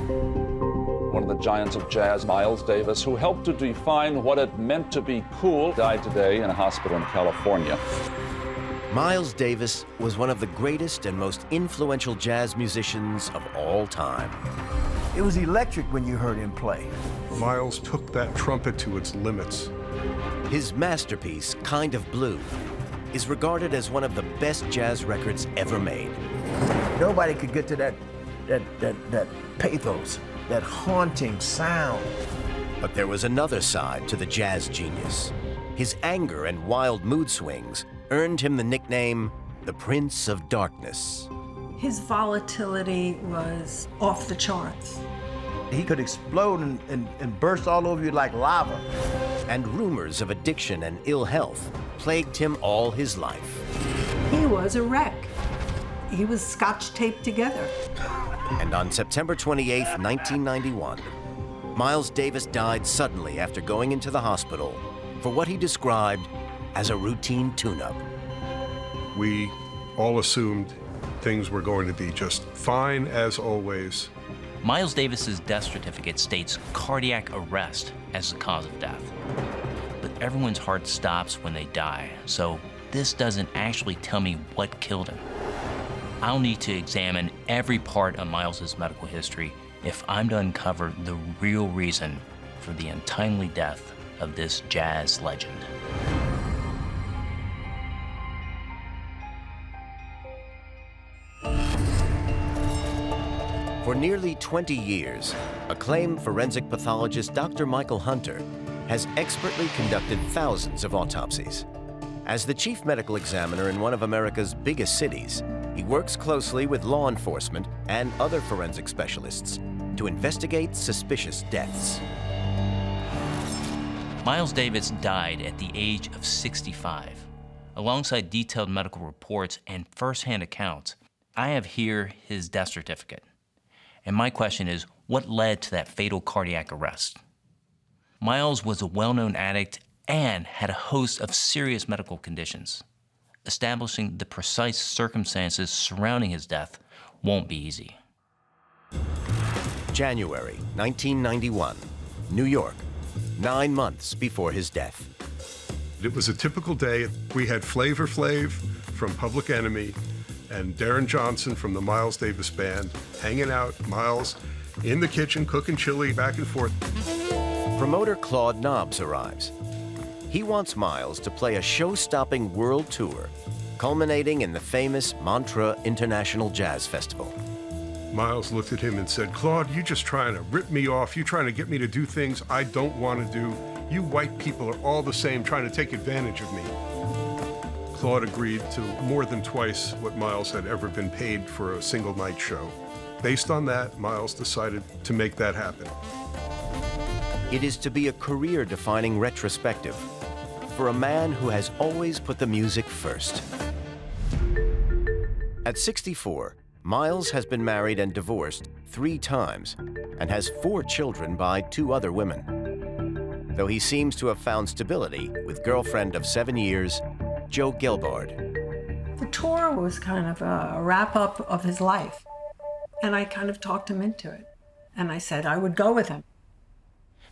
One of the giants of jazz, Miles Davis, who helped to define what it meant to be cool, died today in a hospital in California. Miles Davis was one of the greatest and most influential jazz musicians of all time. It was electric when you heard him play. Miles took that trumpet to its limits. His masterpiece, Kind of Blue, is regarded as one of the best jazz records ever made. Nobody could get to that pathos, that haunting sound. But there was another side to the jazz genius. His anger and wild mood swings earned him the nickname, the Prince of Darkness. His volatility was off the charts. He could explode and burst all over you like lava. And rumors of addiction and ill health plagued him all his life. He was a wreck. He was scotch taped together. And on September 28, 1991, Miles Davis died suddenly after going into the hospital for what he described as a routine tune-up. We all assumed things were going to be just fine as always. Miles Davis's death certificate states cardiac arrest as the cause of death. But everyone's heart stops when they die, so this doesn't actually tell me what killed him. I'll need to examine every part of Miles's medical history if I'm to uncover the real reason for the untimely death of this jazz legend. For nearly 20 years, acclaimed forensic pathologist Dr. Michael Hunter has expertly conducted thousands of autopsies. As the chief medical examiner in one of America's biggest cities, he works closely with law enforcement and other forensic specialists to investigate suspicious deaths. Miles Davis died at the age of 65. Alongside detailed medical reports and first-hand accounts, I have here his death certificate. And my question is, what led to that fatal cardiac arrest? Miles was a well-known addict and had a host of serious medical conditions. Establishing the precise circumstances surrounding his death won't be easy. January 1991, New York, 9 months before his death. It was a typical day. We had Flavor Flav from Public Enemy and Darren Johnson from the Miles Davis Band hanging out, Miles in the kitchen cooking chili back and forth. Promoter Claude Nobbs arrives. He wants Miles to play a show-stopping world tour, culminating in the famous Montreux International Jazz Festival. Miles looked at him and said, "Claude, you just trying to rip me off. You trying to get me to do things I don't want to do. You white people are all the same, trying to take advantage of me." Claude agreed to more than twice what Miles had ever been paid for a single night show. Based on that, Miles decided to make that happen. It is to be a career-defining retrospective for a man who has always put the music first. At 64, Miles has been married and divorced 3 times and has 4 children by 2 other women, though he seems to have found stability with girlfriend of 7 years, Jo Gelbard. The tour was kind of a wrap-up of his life, and I kind of talked him into it. And I said I would go with him.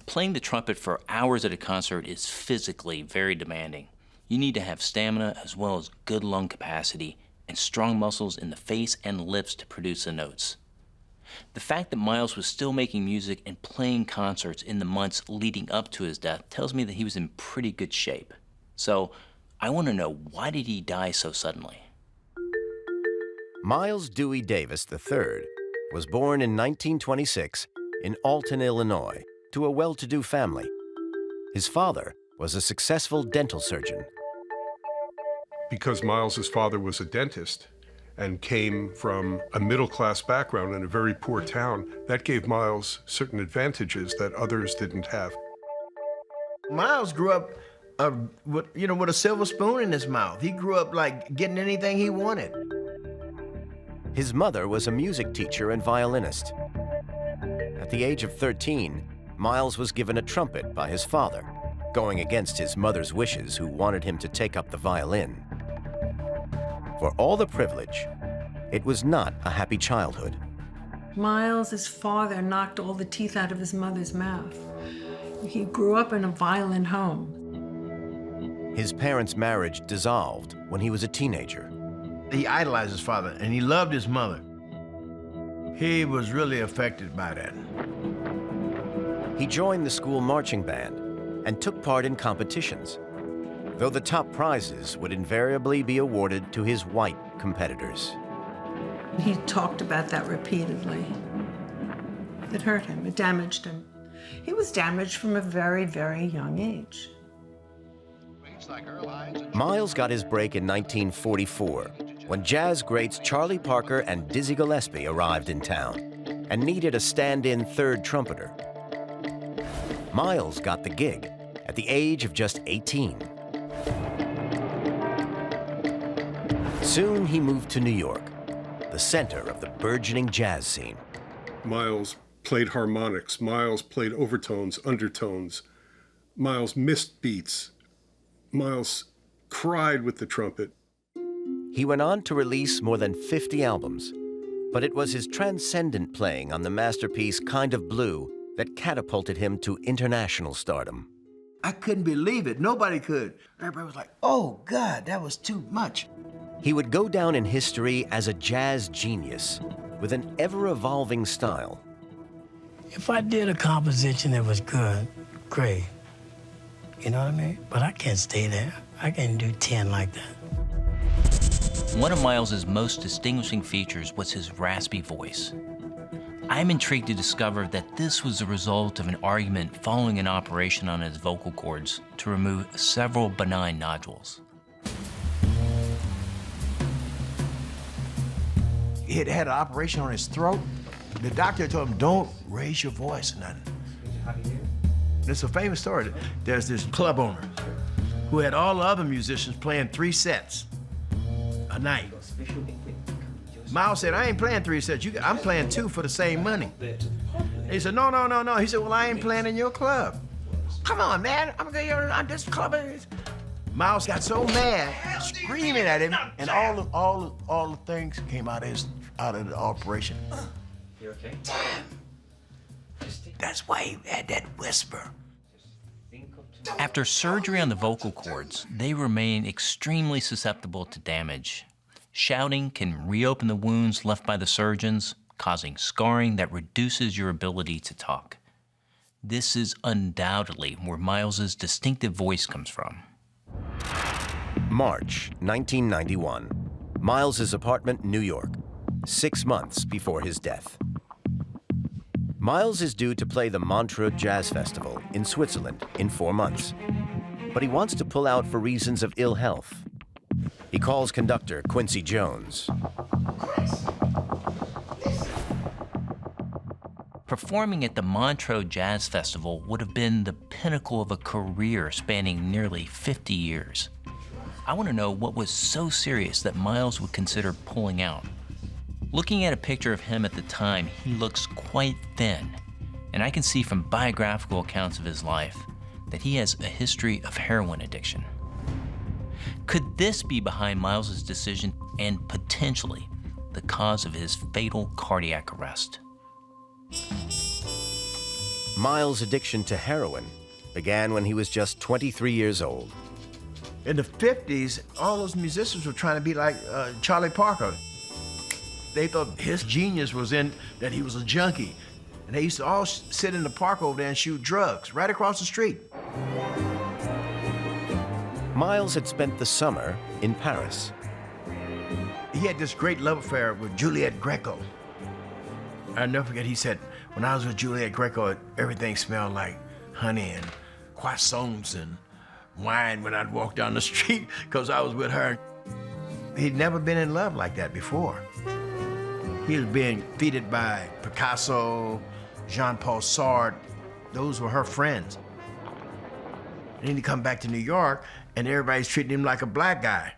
Playing the trumpet for hours at a concert is physically very demanding. You need to have stamina as well as good lung capacity and strong muscles in the face and lips to produce the notes. The fact that Miles was still making music and playing concerts in the months leading up to his death tells me that he was in pretty good shape. So I want to know, why did he die so suddenly? Miles Dewey Davis III was born in 1926 in Alton, Illinois, to a well-to-do family. His father was a successful dental surgeon. Because Miles's father was a dentist and came from a middle-class background in a very poor town, that gave Miles certain advantages that others didn't have. Miles grew up with a silver spoon in his mouth. He grew up like getting anything he wanted. His mother was a music teacher and violinist. At the age of 13, Miles was given a trumpet by his father, going against his mother's wishes, who wanted him to take up the violin. For all the privilege, it was not a happy childhood. Miles's father knocked all the teeth out of his mother's mouth. He grew up in a violent home. His parents' marriage dissolved when he was a teenager. He idolized his father, and he loved his mother. He was really affected by that. He joined the school marching band and took part in competitions, though the top prizes would invariably be awarded to his white competitors. He talked about that repeatedly. It hurt him, it damaged him. He was damaged from a very, very young age. Miles got his break in 1944 when jazz greats Charlie Parker and Dizzy Gillespie arrived in town and needed a stand-in third trumpeter. Miles got the gig at the age of just 18. Soon he moved to New York, the center of the burgeoning jazz scene. Miles played harmonics. Miles played overtones, undertones. Miles missed beats. Miles cried with the trumpet. He went on to release more than 50 albums, but it was his transcendent playing on the masterpiece Kind of Blue that catapulted him to international stardom. I couldn't believe it. Nobody could. Everybody was like, oh, God, that was too much. He would go down in history as a jazz genius with an ever-evolving style. If I did a composition that was good, great. You know what I mean? But I can't stay there. I can't do 10 like that. One of Miles's most distinguishing features was his raspy voice. I'm intrigued to discover that this was the result of an argument following an operation on his vocal cords to remove several benign nodules. He had had an operation on his throat. The doctor told him, don't raise your voice or nothing. It's a famous story. There's this club owner who had all the other musicians playing 3 sets a night. Miles said, I ain't playing 3 sets. I'm playing 2 for the same money. He said, no, no, no, no. He said, well, I ain't playing in your club. Come on, man. I'm going to go on this club. Miles got so mad, screaming at him, and all the things came out of the operation. You okay? That's why he had that whisper. After surgery on the vocal cords, they remain extremely susceptible to damage. Shouting can reopen the wounds left by the surgeons, causing scarring that reduces your ability to talk. This is undoubtedly where Miles's distinctive voice comes from. March 1991, Miles's apartment, New York, 6 months before his death. Miles is due to play the Montreux Jazz Festival in Switzerland in 4 months, but he wants to pull out for reasons of ill health. He calls conductor Quincy Jones. Performing at the Montreux Jazz Festival would have been the pinnacle of a career spanning nearly 50 years. I want to know what was so serious that Miles would consider pulling out. Looking at a picture of him at the time, he looks quite thin, and I can see from biographical accounts of his life that he has a history of heroin addiction. Could this be behind Miles's decision and potentially the cause of his fatal cardiac arrest? Miles' addiction to heroin began when he was just 23 years old. In the 50s, all those musicians were trying to be like Charlie Parker. They thought his genius was in that he was a junkie. And they used to all sit in the park over there and shoot drugs right across the street. Miles had spent the summer in Paris. He had this great love affair with Juliette Greco. I'll never forget, he said, when I was with Juliette Greco, everything smelled like honey and croissants and wine when I'd walk down the street because I was with her. He'd never been in love like that before. He was being feted by Picasso, Jean-Paul Sartre. Those were her friends. And then he come back to New York and everybody's treating him like a black guy.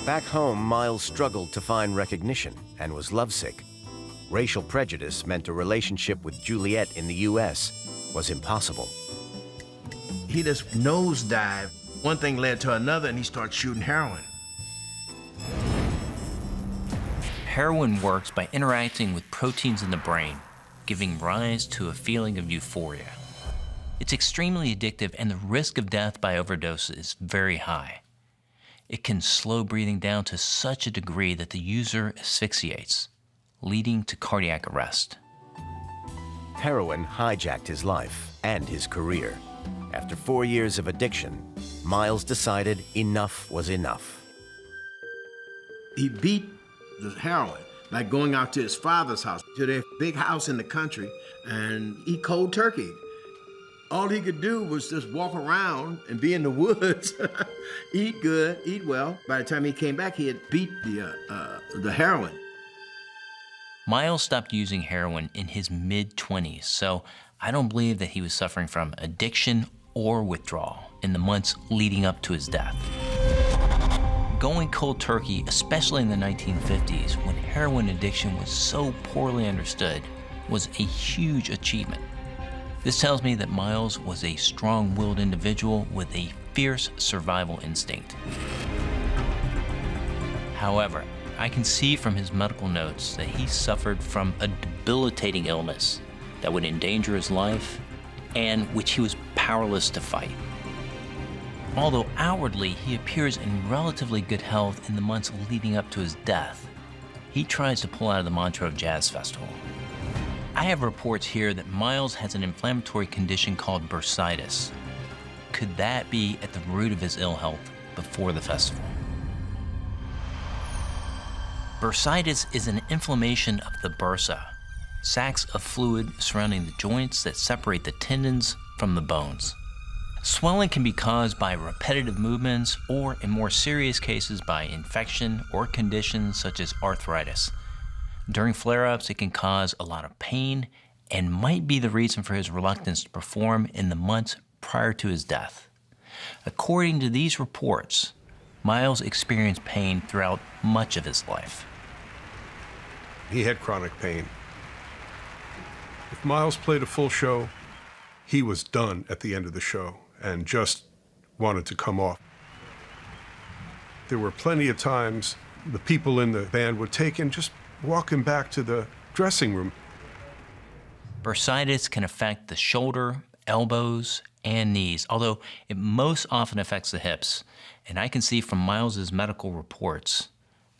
Back home, Miles struggled to find recognition and was lovesick. Racial prejudice meant a relationship with Juliette in the U.S. was impossible. He just nosedived. One thing led to another and he started shooting heroin. Heroin works by interacting with proteins in the brain, giving rise to a feeling of euphoria. It's extremely addictive, and the risk of death by overdose is very high. It can slow breathing down to such a degree that the user asphyxiates, leading to cardiac arrest. Heroin hijacked his life and his career. After 4 years of addiction, Miles decided enough was enough. He beat the heroin by going out to his father's house, to their big house in the country, and eat cold turkey. All he could do was just walk around and be in the woods, eat good, eat well. By the time he came back, he had beat the heroin. Miles stopped using heroin in his mid-20s, so I don't believe that he was suffering from addiction or withdrawal in the months leading up to his death. Going cold turkey, especially in the 1950s, when heroin addiction was so poorly understood, was a huge achievement. This tells me that Miles was a strong-willed individual with a fierce survival instinct. However, I can see from his medical notes that he suffered from a debilitating illness that would endanger his life and which he was powerless to fight. Although outwardly he appears in relatively good health in the months leading up to his death, he tries to pull out of the Montreux Jazz Festival. I have reports here that Miles has an inflammatory condition called bursitis. Could that be at the root of his ill health before the festival? Bursitis is an inflammation of the bursa, sacs of fluid surrounding the joints that separate the tendons from the bones. Swelling can be caused by repetitive movements or, in more serious cases, by infection or conditions such as arthritis. During flare-ups, it can cause a lot of pain and might be the reason for his reluctance to perform in the months prior to his death. According to these reports, Miles experienced pain throughout much of his life. He had chronic pain. If Miles played a full show, he was done at the end of the show and just wanted to come off. There were plenty of times the people in the band would take and just walk him back to the dressing room. Bursitis can affect the shoulder, elbows, and knees, although it most often affects the hips. And I can see from Miles's medical reports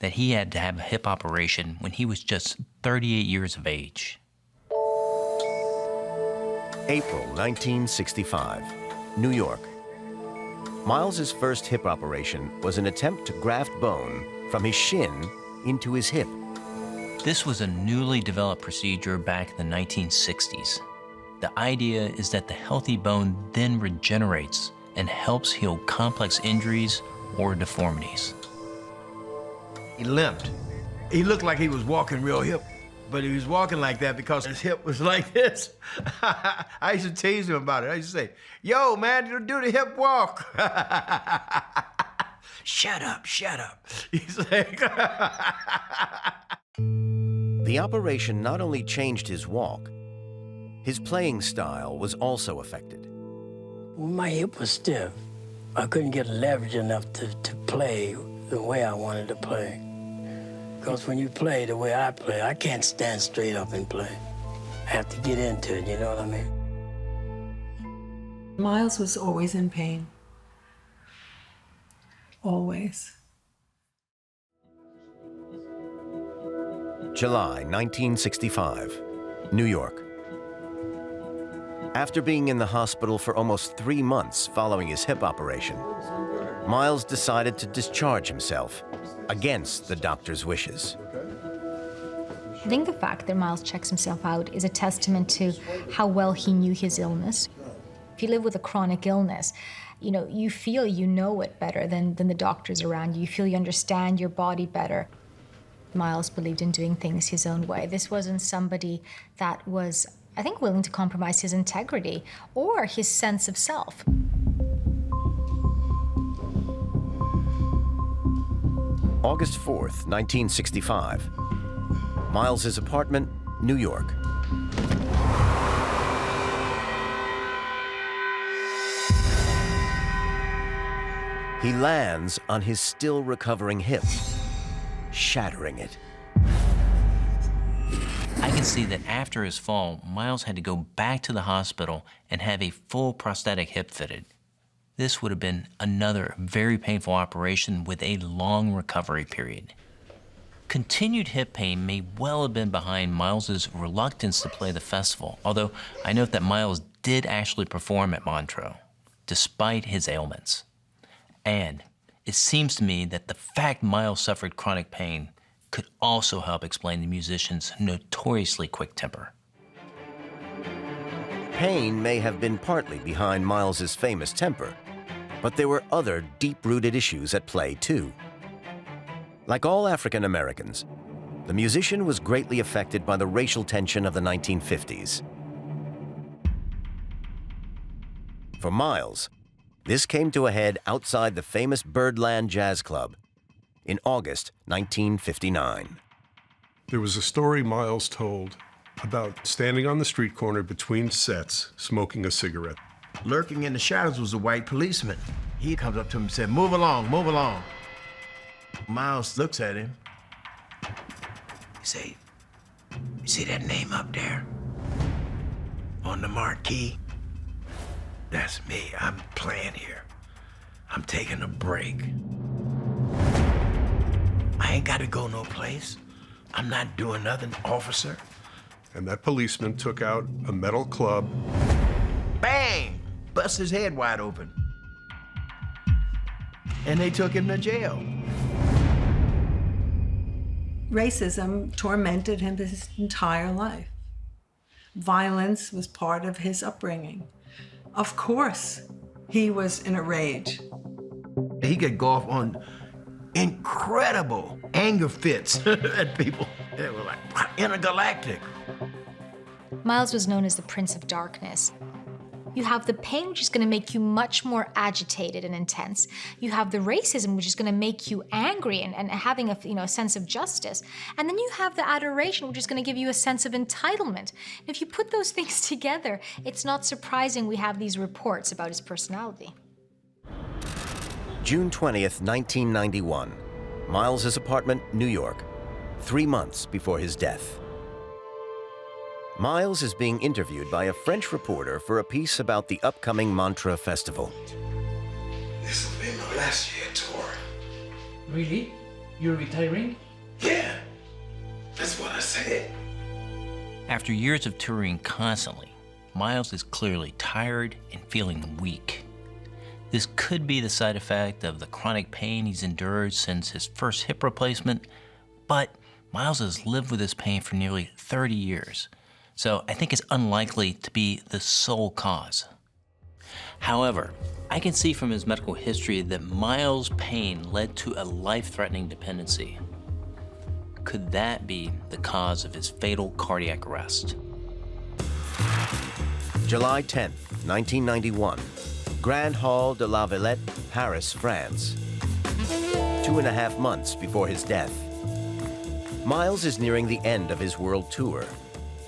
that he had to have a hip operation when he was just 38 years of age. April 1965, New York. Miles's first hip operation was an attempt to graft bone from his shin into his hip. This was a newly developed procedure back in the 1960s. The idea is that the healthy bone then regenerates and helps heal complex injuries or deformities. He limped. He looked like he was walking real hip, but he was walking like that because his hip was like this. I used to tease him about it. I used to say, yo, man, do the hip walk. Shut up, shut up. He's like... The operation not only changed his walk, his playing style was also affected. My hip was stiff. I couldn't get leverage enough to play the way I wanted to play. Because when you play the way I play, I can't stand straight up and play. I have to get into it, you know what I mean? Miles was always in pain. Always. July 1965, New York. After being in the hospital for almost 3 months following his hip operation, Miles decided to discharge himself against the doctor's wishes. I think the fact that Miles checks himself out is a testament to how well he knew his illness. If you live with a chronic illness, you feel you know it better than the doctors around you. You feel you understand your body better. Miles believed in doing things his own way. This wasn't somebody that was, I think, willing to compromise his integrity or his sense of self. August 4th, 1965. Miles's apartment, New York. He lands on his still recovering hip, shattering it. I can see that after his fall, Miles had to go back to the hospital and have a full prosthetic hip fitted. This would have been another very painful operation with a long recovery period. Continued hip pain may well have been behind Miles's reluctance to play the festival, although I note that Miles did actually perform at Montreux, despite his ailments. And it seems to me that the fact Miles suffered chronic pain could also help explain the musician's notoriously quick temper. Pain may have been partly behind Miles's famous temper, but there were other deep-rooted issues at play too. Like all African Americans, the musician was greatly affected by the racial tension of the 1950s. For Miles, this came to a head outside the famous Birdland Jazz Club in August 1959. There was a story Miles told about standing on the street corner between sets, smoking a cigarette. Lurking in the shadows was a white policeman. He comes up to him and said, "Move along, move along." Miles looks at him. He say, "You see that name up there on the marquee? That's me. I'm playing here. I'm taking a break. I ain't got to go no place. I'm not doing nothing, officer." And that policeman took out a metal club. Bang! Bust his head wide open. And they took him to jail. Racism tormented him his entire life. Violence was part of his upbringing. Of course, he was in a rage. He could go off on incredible anger fits at people. They were like intergalactic. Miles was known as the Prince of Darkness. You have the pain, which is going to make you much more agitated and intense. You have the racism, which is going to make you angry and having a sense of justice. And then you have the adoration, which is going to give you a sense of entitlement. And if you put those things together, it's not surprising we have these reports about his personality. June 20th, 1991, Miles's apartment, New York, 3 months before his death. Miles is being interviewed by a French reporter for a piece about the upcoming Montreux Festival. This will be my last year tour. Really? You're retiring? Yeah, that's what I said. After years of touring constantly, Miles is clearly tired and feeling weak. This could be the side effect of the chronic pain he's endured since his first hip replacement, but Miles has lived with this pain for nearly 30 years. So I think it's unlikely to be the sole cause. However, I can see from his medical history that Miles' pain led to a life-threatening dependency. Could that be the cause of his fatal cardiac arrest? July 10th, 1991, Grand Hall de la Villette, Paris, France. 2.5 months before his death. Miles is nearing the end of his world tour.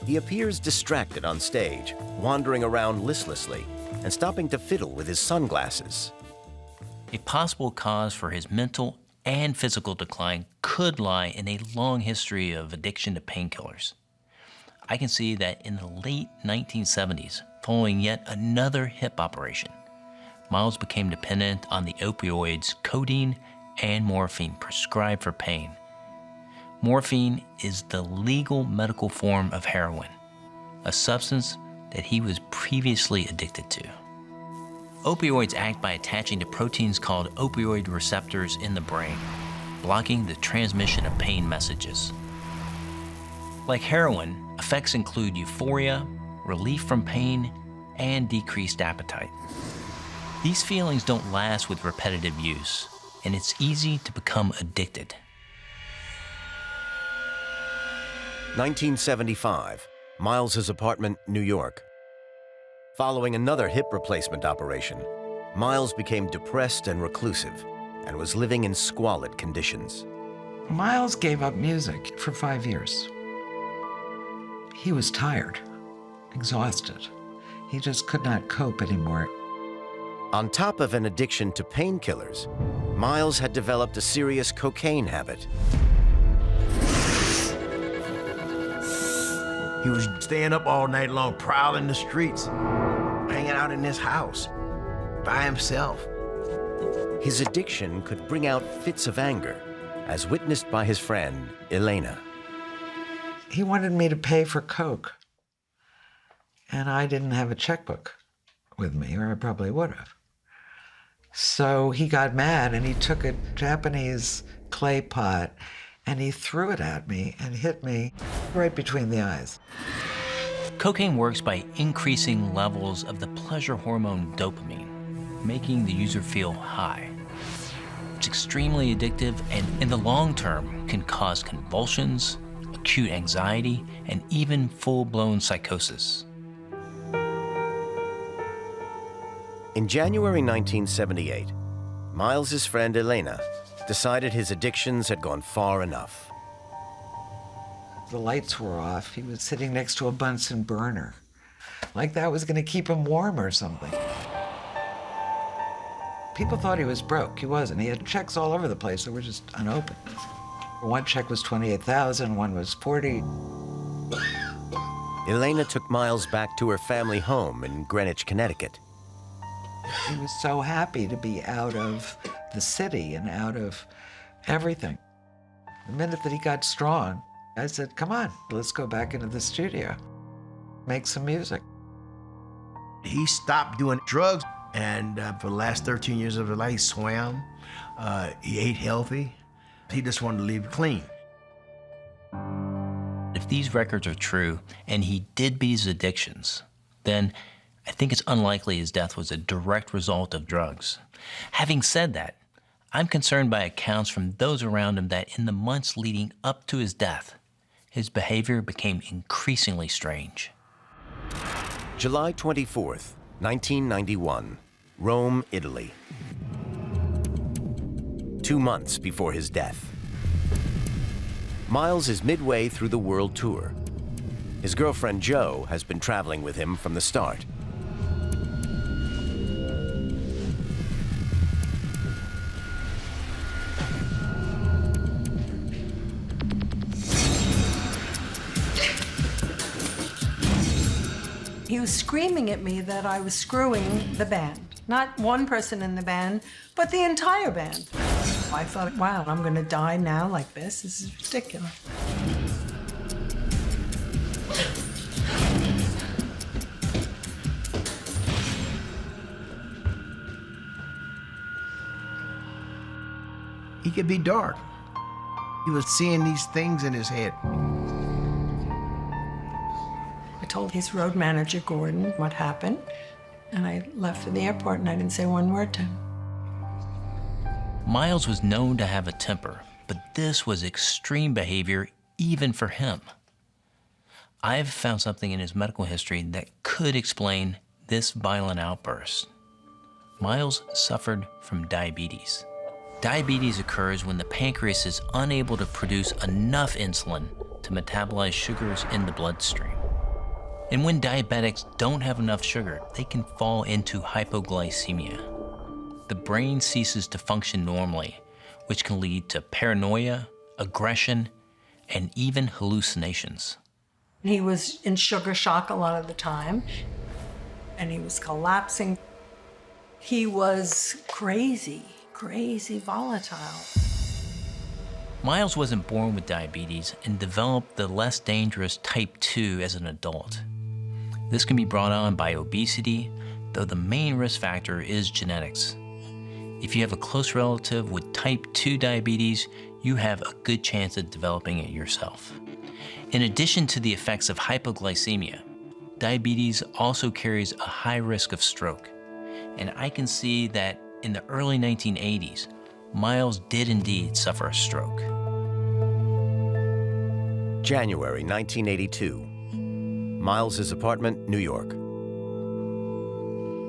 He appears distracted on stage, wandering around listlessly and stopping to fiddle with his sunglasses. A possible cause for his mental and physical decline could lie in a long history of addiction to painkillers. I can see that in the late 1970s, following yet another hip operation, Miles became dependent on the opioids codeine and morphine prescribed for pain. Morphine is the legal medical form of heroin, a substance that he was previously addicted to. Opioids act by attaching to proteins called opioid receptors in the brain, blocking the transmission of pain messages. Like heroin, effects include euphoria, relief from pain, and decreased appetite. These feelings don't last with repetitive use, and it's easy to become addicted. 1975, Miles's apartment, New York. Following another hip replacement operation, Miles became depressed and reclusive and was living in squalid conditions. Miles gave up music for 5 years. He was tired, exhausted. He just could not cope anymore. On top of an addiction to painkillers, Miles had developed a serious cocaine habit. He was staying up all night long, prowling the streets, hanging out in his house by himself. His addiction could bring out fits of anger, as witnessed by his friend, Elena. He wanted me to pay for Coke, and I didn't have a checkbook with me, or I probably would have. So he got mad, and he took a Japanese clay pot, and he threw it at me and hit me right between the eyes. Cocaine works by increasing levels of the pleasure hormone dopamine, making the user feel high. It's extremely addictive and in the long term can cause convulsions, acute anxiety, and even full-blown psychosis. In January 1978, Miles's friend Elena decided his addictions had gone far enough. The lights were off. He was sitting next to a Bunsen burner, like that was going to keep him warm or something. People thought he was broke. He wasn't. He had checks all over the place that were just unopened. One check was $28,000, one was $40,000. Elena took Miles back to her family home in Greenwich, Connecticut. He was so happy to be out of the city and out of everything. The minute that he got strong, I said, come on, let's go back into the studio, make some music. He stopped doing drugs, and for the last 13 years of his life, he swam, he ate healthy. He just wanted to live clean. If these records are true, and he did beat his addictions, then I think it's unlikely his death was a direct result of drugs. Having said that, I'm concerned by accounts from those around him that in the months leading up to his death, his behavior became increasingly strange. July 24th, 1991, Rome, Italy. 2 months before his death. Miles is midway through the world tour. His girlfriend, Jo, has been traveling with him from the start. He was screaming at me that I was screwing the band. Not one person in the band, but the entire band. I thought, wow, I'm gonna die now like this. This is ridiculous. He could be dark. He was seeing these things in his head. I told his road manager, Gordon, what happened, and I left for the airport and I didn't say one word to him. Miles was known to have a temper, but this was extreme behavior even for him. I've found something in his medical history that could explain this violent outburst. Miles suffered from diabetes. Diabetes occurs when the pancreas is unable to produce enough insulin to metabolize sugars in the bloodstream. And when diabetics don't have enough sugar, they can fall into hypoglycemia. The brain ceases to function normally, which can lead to paranoia, aggression, and even hallucinations. He was in sugar shock a lot of the time, and he was collapsing. He was crazy, crazy volatile. Miles wasn't born with diabetes and developed the less dangerous type 2 as an adult. This can be brought on by obesity, though the main risk factor is genetics. If you have a close relative with type 2 diabetes, you have a good chance of developing it yourself. In addition to the effects of hypoglycemia, diabetes also carries a high risk of stroke. And I can see that in the early 1980s, Miles did indeed suffer a stroke. January 1982. Miles's apartment, New York.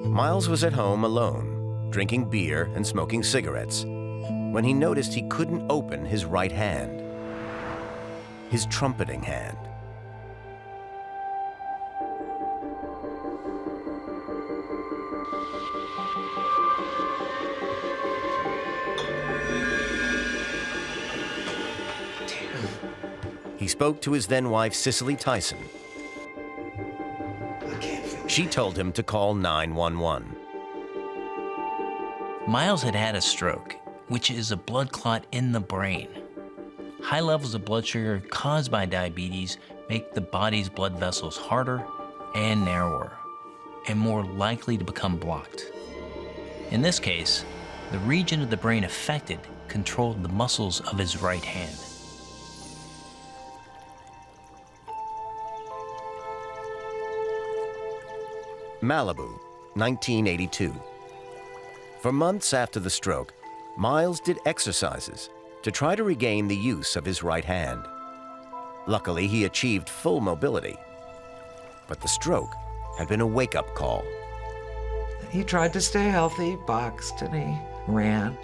Miles was at home alone, drinking beer and smoking cigarettes, when he noticed he couldn't open his right hand, his trumpeting hand. He spoke to his then-wife, Cicely Tyson, She told him to call 911. Miles had had a stroke, which is a blood clot in the brain. High levels of blood sugar caused by diabetes make the body's blood vessels harder and narrower, and more likely to become blocked. In this case, the region of the brain affected controlled the muscles of his right hand. Malibu, 1982. For months after the stroke, Miles did exercises to try to regain the use of his right hand. Luckily, he achieved full mobility, but the stroke had been a wake-up call. He tried to stay healthy, boxed, and he ran.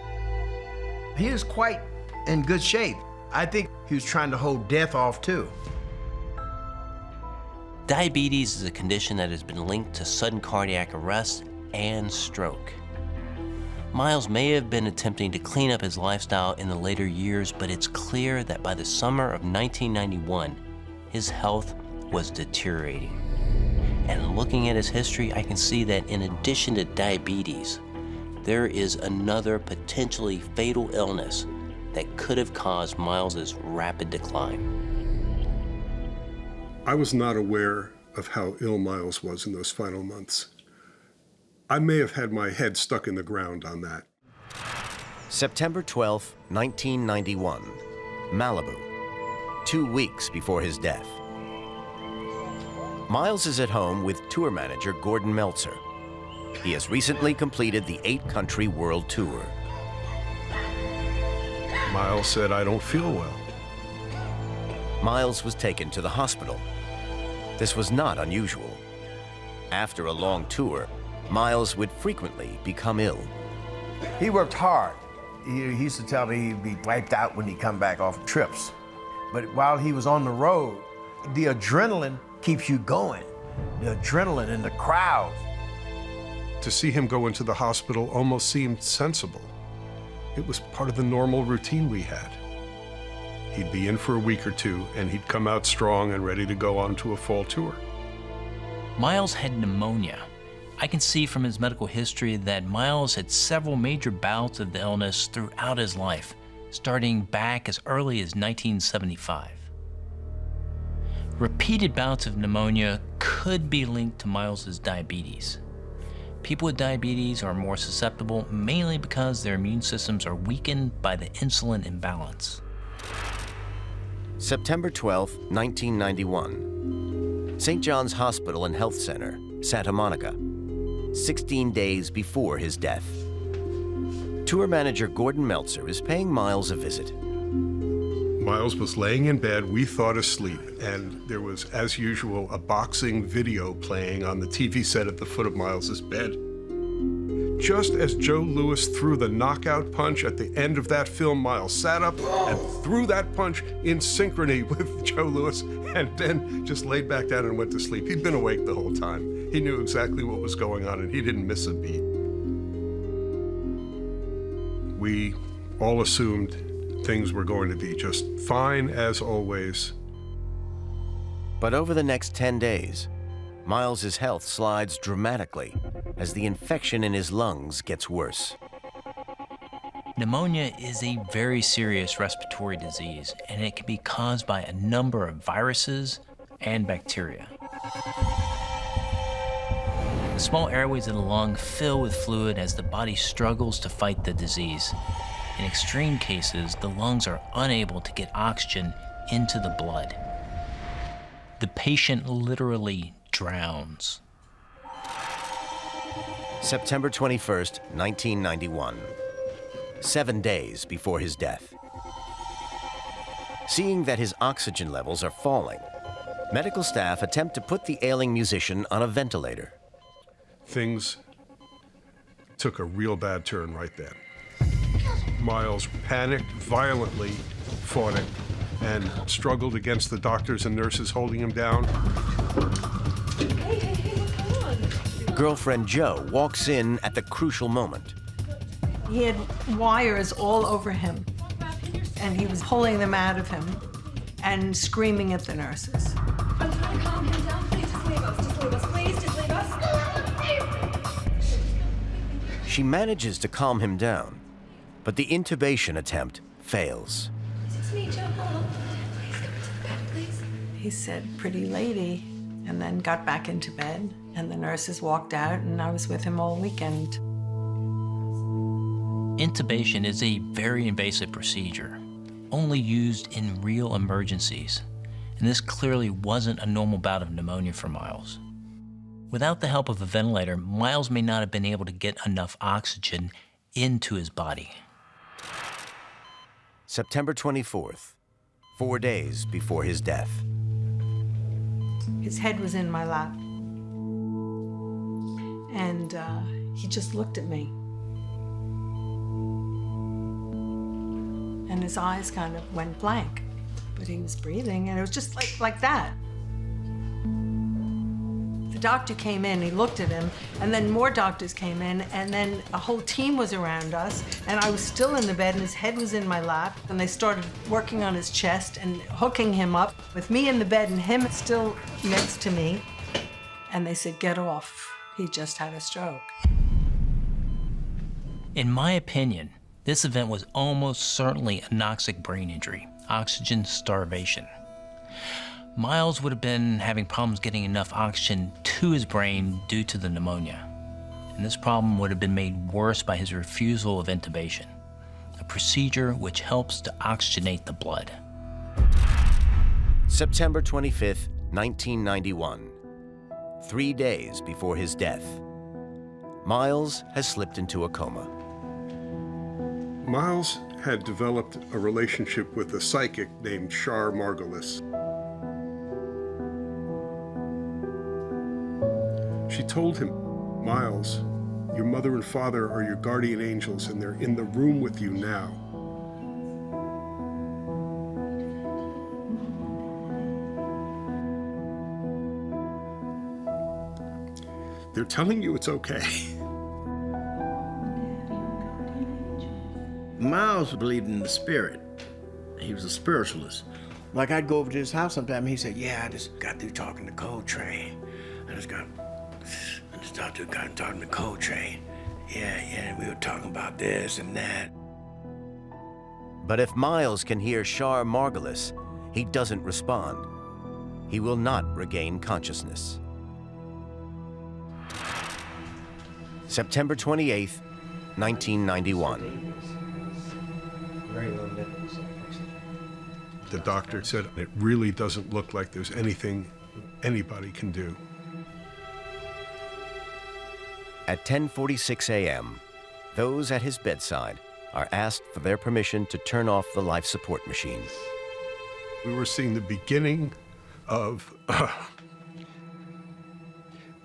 He is quite in good shape. I think he was trying to hold death off too. Diabetes is a condition that has been linked to sudden cardiac arrest and stroke. Miles may have been attempting to clean up his lifestyle in the later years, but it's clear that by the summer of 1991, his health was deteriorating. And looking at his history, I can see that in addition to diabetes, there is another potentially fatal illness that could have caused Miles's rapid decline. I was not aware of how ill Miles was in those final months. I may have had my head stuck in the ground on that. September 12, 1991, Malibu, 2 weeks before his death. Miles is at home with tour manager Gordon Meltzer. He has recently completed the 8-country world tour. Miles said, "I don't feel well." Miles was taken to the hospital. This was not unusual. After a long tour, Miles would frequently become ill. He worked hard. He used to tell me he'd be wiped out when he'd come back off trips. But while he was on the road, the adrenaline keeps you going. The adrenaline in the crowd. To see him go into the hospital almost seemed sensible. It was part of the normal routine we had. He'd be in for a week or two, and he'd come out strong and ready to go on to a fall tour. Miles had pneumonia. I can see from his medical history that Miles had several major bouts of the illness throughout his life, starting back as early as 1975. Repeated bouts of pneumonia could be linked to Miles's diabetes. People with diabetes are more susceptible, mainly because their immune systems are weakened by the insulin imbalance. September 12, 1991. St. John's Hospital and Health Center, Santa Monica, 16 days before his death. Tour manager Gordon Meltzer is paying Miles a visit. Miles was laying in bed, we thought asleep, and there was, as usual, a boxing video playing on the TV set at the foot of Miles's bed. Just as Joe Louis threw the knockout punch at the end of that film, Miles sat up and threw that punch in synchrony with Joe Louis, and then just laid back down and went to sleep. He'd been awake the whole time. He knew exactly what was going on, and he didn't miss a beat. We all assumed things were going to be just fine as always. But over the next 10 days, Miles's health slides dramatically as the infection in his lungs gets worse. Pneumonia is a very serious respiratory disease, and it can be caused by a number of viruses and bacteria. The small airways of the lung fill with fluid as the body struggles to fight the disease. In extreme cases, the lungs are unable to get oxygen into the blood. The patient literally drowns. September 21st, 1991, 7 days before his death. Seeing that his oxygen levels are falling, medical staff attempt to put the ailing musician on a ventilator. Things took a real bad turn right then. Miles panicked violently, fought it, and struggled against the doctors and nurses holding him down. Hey, what's going on? Girlfriend Joe walks in at the crucial moment. He had wires all over him, and he was pulling them out of him and screaming at the nurses. I'm trying to calm him down. Please just leave us. Just leave us. Please just leave us. She manages to calm him down, but the intubation attempt fails. It's me, Joe. Hello. Please come into the bed, please. He said, "Pretty lady," and then got back into bed, and the nurses walked out, and I was with him all weekend. Intubation is a very invasive procedure, only used in real emergencies, and this clearly wasn't a normal bout of pneumonia for Miles. Without the help of a ventilator, Miles may not have been able to get enough oxygen into his body. September 24th, 4 days before his death. His head was in my lap, and he just looked at me. And his eyes kind of went blank, but he was breathing, and it was just like that. The doctor came in, he looked at him, and then more doctors came in, and then a whole team was around us, and I was still in the bed, and his head was in my lap, and they started working on his chest and hooking him up with me in the bed and him still next to me. And they said, "Get off. He just had a stroke." In my opinion, this event was almost certainly a anoxic brain injury, oxygen starvation. Miles would have been having problems getting enough oxygen to his brain due to the pneumonia. And this problem would have been made worse by his refusal of intubation, a procedure which helps to oxygenate the blood. September 25th, 1991. 3 days before his death. Miles has slipped into a coma. Miles had developed a relationship with a psychic named Char Margulis. She told him, "Miles, your mother and father are your guardian angels, and they're in the room with you now." They're telling you it's okay. Miles believed in the spirit. He was a spiritualist. Like, I'd go over to his house sometime, and he said, "Yeah, I just got through talking to Coltrane. I just got through talking to Coltrane. Yeah, we were talking about this and that." But if Miles can hear Char Margulis, he doesn't respond. He will not regain consciousness. September 28th, 1991. The doctor said, "It really doesn't look like there's anything anybody can do." At 10:46 a.m., those at his bedside are asked for their permission to turn off the life support machine. We were seeing the beginning of...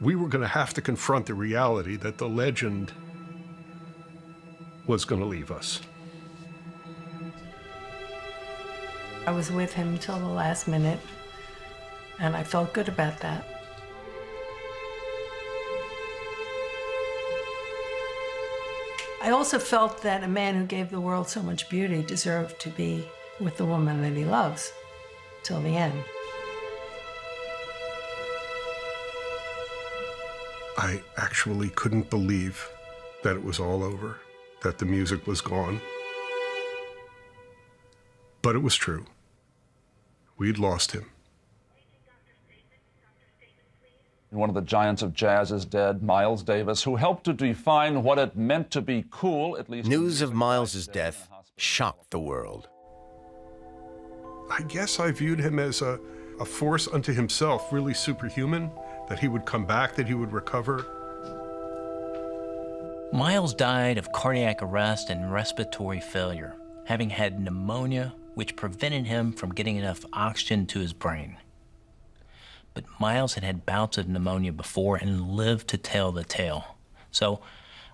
we were going to have to confront the reality that the legend was going to leave us. I was with him till the last minute, and I felt good about that. I also felt that a man who gave the world so much beauty deserved to be with the woman that he loves till the end. I actually couldn't believe that it was all over, that the music was gone. But it was true. We'd lost him. One of the giants of jazz is dead, Miles Davis, who helped to define what it meant to be cool, at least... News of Miles's death shocked the world. I guess I viewed him as a force unto himself, really superhuman, that he would come back, that he would recover. Miles died of cardiac arrest and respiratory failure, having had pneumonia, which prevented him from getting enough oxygen to his brain. But Miles had had bouts of pneumonia before and lived to tell the tale. So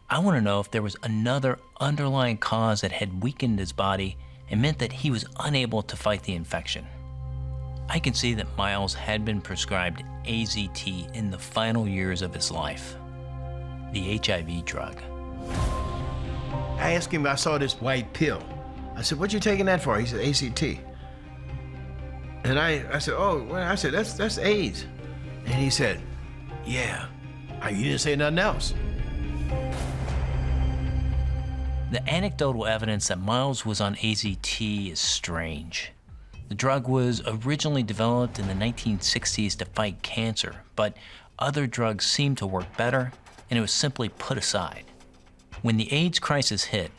I want to know if there was another underlying cause that had weakened his body and meant that he was unable to fight the infection. I can see that Miles had been prescribed AZT in the final years of his life, the HIV drug. I asked him if I saw this white pill. I said, "What you taking that for?" He said, "ACT." And I said, "Oh," well, I said, that's AIDS. And he said, "Yeah." You didn't say nothing else. The anecdotal evidence that Miles was on AZT is strange. The drug was originally developed in the 1960s to fight cancer, but other drugs seemed to work better, and it was simply put aside. When the AIDS crisis hit,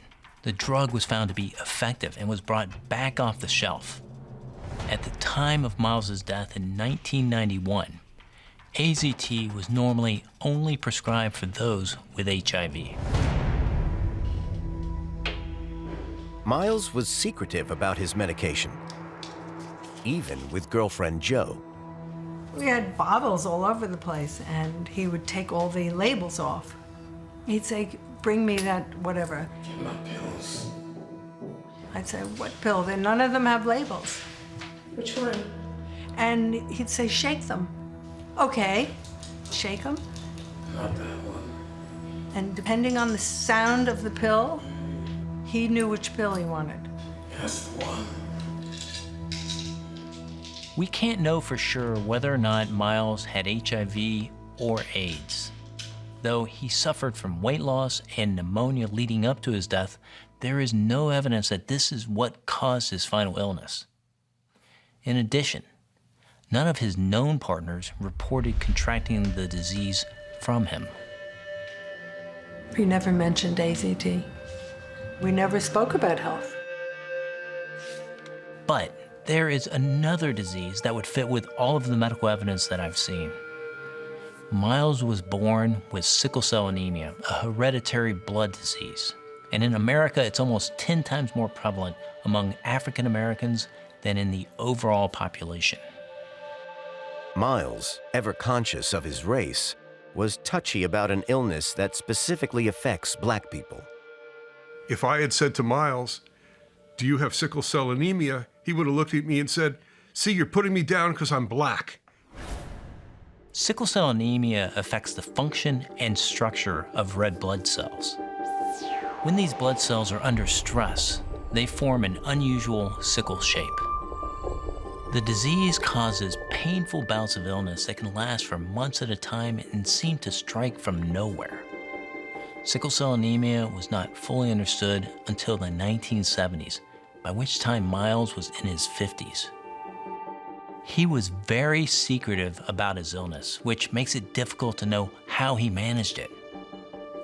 the drug was found to be effective and was brought back off the shelf. At the time of Miles's death in 1991, AZT was normally only prescribed for those with HIV. Miles was secretive about his medication, even with girlfriend Jo. We had bottles all over the place, and he would take all the labels off. He'd say, bring me that whatever. Get my pills. I'd say, what pill? None of them have labels. Which one? And he'd say, shake them. Okay, shake them. Not that one. And depending on the sound of the pill, he knew which pill he wanted. That's the one. We can't know for sure whether or not Miles had HIV or AIDS. Though he suffered from weight loss and pneumonia leading up to his death, there is no evidence that this is what caused his final illness. In addition, none of his known partners reported contracting the disease from him. We never mentioned AZT. We never spoke about health. But there is another disease that would fit with all of the medical evidence that I've seen. Miles was born with sickle cell anemia, a hereditary blood disease. And in America, it's almost 10 times more prevalent among African Americans than in the overall population. Miles, ever conscious of his race, was touchy about an illness that specifically affects Black people. If I had said to Miles, "Do you have sickle cell anemia?" he would have looked at me and said, "See, you're putting me down because I'm Black." Sickle cell anemia affects the function and structure of red blood cells. When these blood cells are under stress, they form an unusual sickle shape. The disease causes painful bouts of illness that can last for months at a time and seem to strike from nowhere. Sickle cell anemia was not fully understood until the 1970s, by which time Miles was in his 50s. He was very secretive about his illness, which makes it difficult to know how he managed it.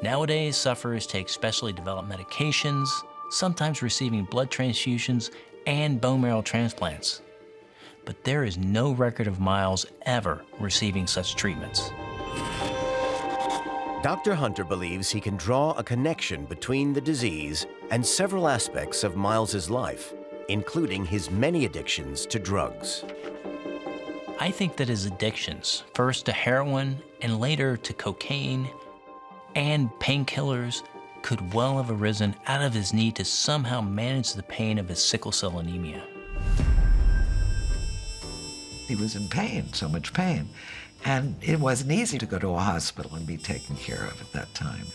Nowadays, sufferers take specially developed medications, sometimes receiving blood transfusions and bone marrow transplants. But there is no record of Miles ever receiving such treatments. Dr. Hunter believes he can draw a connection between the disease and several aspects of Miles's life, including his many addictions to drugs. I think that his addictions, first to heroin and later to cocaine and painkillers, could well have arisen out of his need to somehow manage the pain of his sickle cell anemia. He was in pain, so much pain. And it wasn't easy to go to a hospital and be taken care of at that time.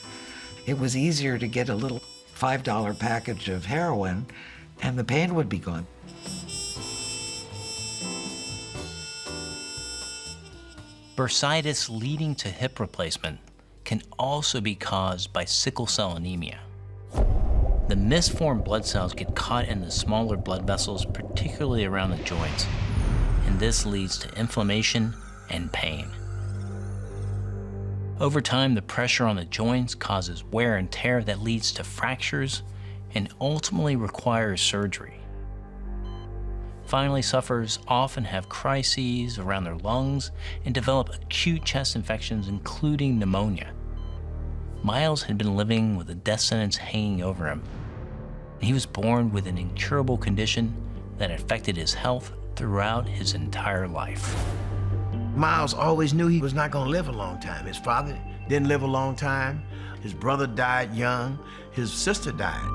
It was easier to get a little $5 package of heroin and the pain would be gone. Bursitis leading to hip replacement can also be caused by sickle cell anemia. The misformed blood cells get caught in the smaller blood vessels, particularly around the joints, and this leads to inflammation and pain. Over time, the pressure on the joints causes wear and tear that leads to fractures and ultimately requires surgery. Finally, sufferers often have crises around their lungs and develop acute chest infections, including pneumonia. Miles had been living with a death sentence hanging over him. He was born with an incurable condition that affected his health throughout his entire life. Miles always knew he was not going to live a long time. His father didn't live a long time. His brother died young. His sister died.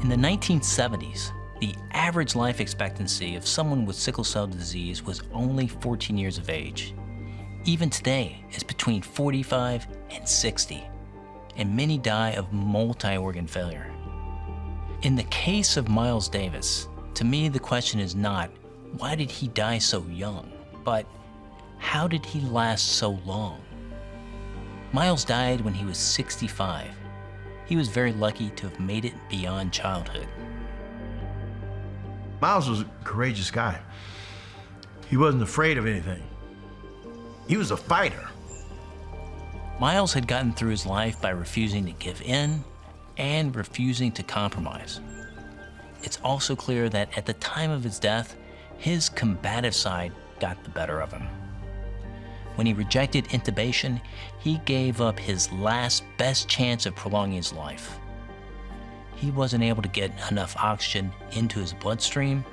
In the 1970s, the average life expectancy of someone with sickle cell disease was only 14 years of age. Even today, it's between 45 and 60, and many die of multi-organ failure. In the case of Miles Davis, to me the question is not, why did he die so young, but how did he last so long? Miles died when he was 65, he was very lucky to have made it beyond childhood. Miles was a courageous guy. He wasn't afraid of anything. He was a fighter. Miles had gotten through his life by refusing to give in and refusing to compromise. It's also clear that at the time of his death, his combative side got the better of him. When he rejected intubation, he gave up his last best chance of prolonging his life. He wasn't able to get enough oxygen into his bloodstream,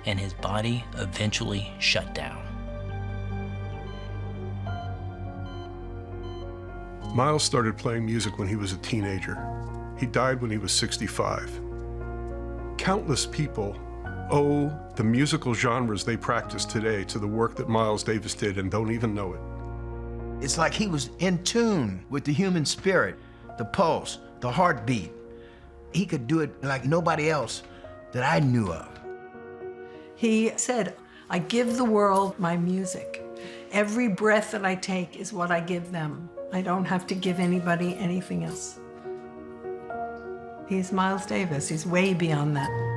and his body eventually shut down. Miles started playing music when he was a teenager. He died when he was 65. Countless people owe the musical genres they practice today to the work that Miles Davis did and don't even know it. It's like he was in tune with the human spirit, the pulse, the heartbeat. He could do it like nobody else that I knew of. He said, I give the world my music. Every breath that I take is what I give them. I don't have to give anybody anything else. He's Miles Davis. He's way beyond that.